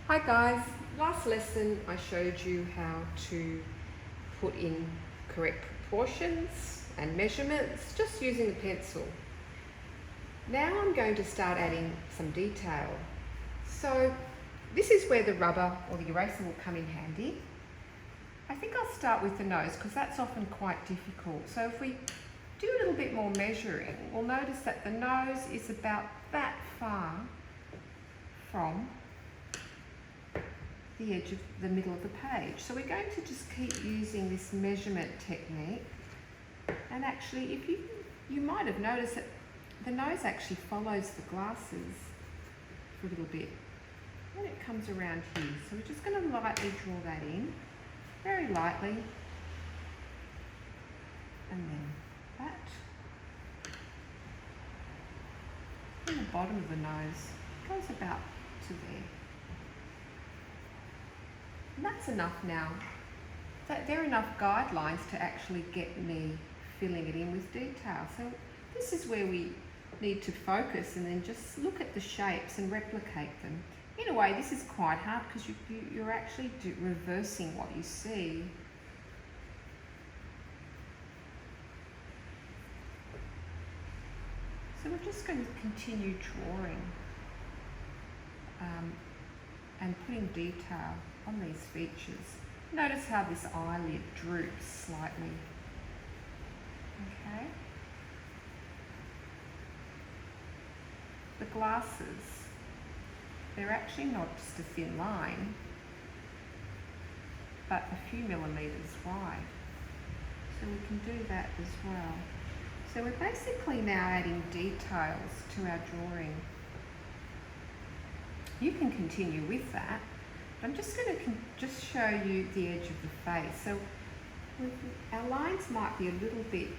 Hi guys, last lesson I showed you how to put in correct proportions and measurements just using a pencil. Now I'm going to start adding some detail. So this is where the rubber or the eraser will come in handy. I think I'll start with the nose because that's often quite difficult. So if we do a little bit more measuring, we'll notice that the nose is about that far from the edge of the middle of the page. So we're going to just keep using this measurement technique. And actually, if you might have noticed that the nose actually follows the glasses for a little bit. Then it comes around here. So we're just going to lightly draw that in, very lightly. And then that. And the bottom of the nose goes about to there. And that's enough now. There are enough guidelines to actually get me filling it in with detail. So this is where we need to focus and then just look at the shapes and replicate them. In a way, this is quite hard because you're actually reversing what you see. So we're just going to continue drawing and putting detail on these features. Notice how this eyelid droops slightly. Okay. The glasses, they're actually not just a thin line, but a few millimeters wide. So we can do that as well. So we're basically now adding details to our drawing. You can continue with that. I'm just going to just show you the edge of the face. So our lines might be a little bit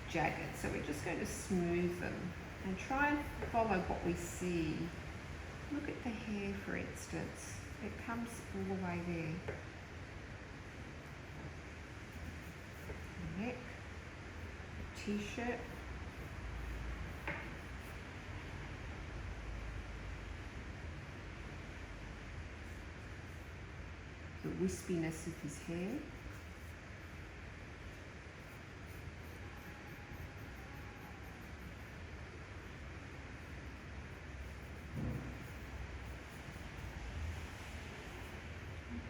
jagged, so we're just going to smooth them and try and follow what we see. Look at the hair, for instance. It comes all the way there. The neck, the t-shirt. The wispiness of his hair.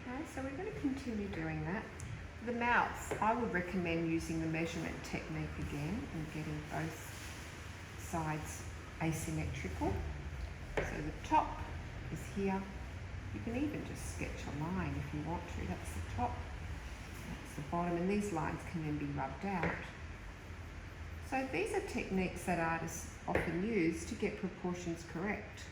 Okay, so we're going to continue doing that. The mouth, I would recommend using the measurement technique again and getting both sides asymmetrical. So the top is here. You can even just sketch a line if you want to. That's the top, that's the bottom, and these lines can then be rubbed out. So these are techniques that artists often use to get proportions correct.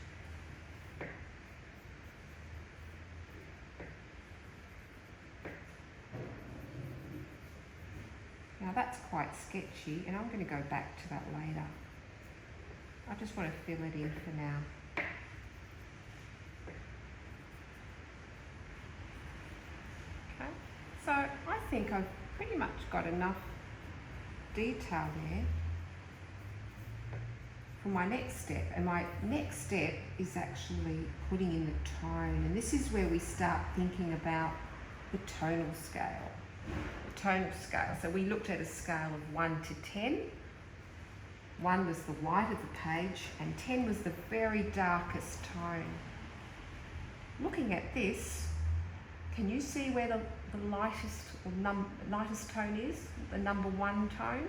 Now that's quite sketchy, and I'm going to go back to that later. I just want to fill it in for now. So I think I've pretty much got enough detail there for my next step. And my next step is actually putting in the tone. And this is where we start thinking about the tonal scale. The tonal scale. So we looked at a scale of 1 to 10. 1 was the white of the page and 10 was the very darkest tone. Looking at this, can you see where the lightest or lightest tone is? The number 1 tone?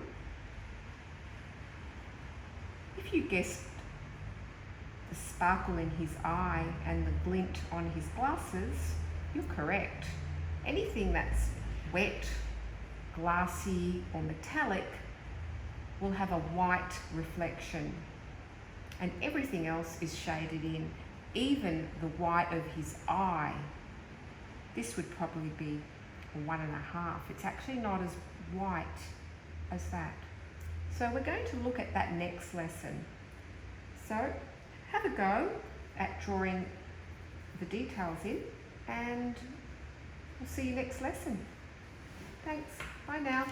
If you guessed the sparkle in his eye and the glint on his glasses, you're correct. Anything that's wet, glassy or metallic will have a white reflection, and everything else is shaded in, even the white of his eye. This would probably be a 1.5. It's actually not as white as that. So we're going to look at that next lesson. So have a go at drawing the details in, and we'll see you next lesson. Thanks. Bye now.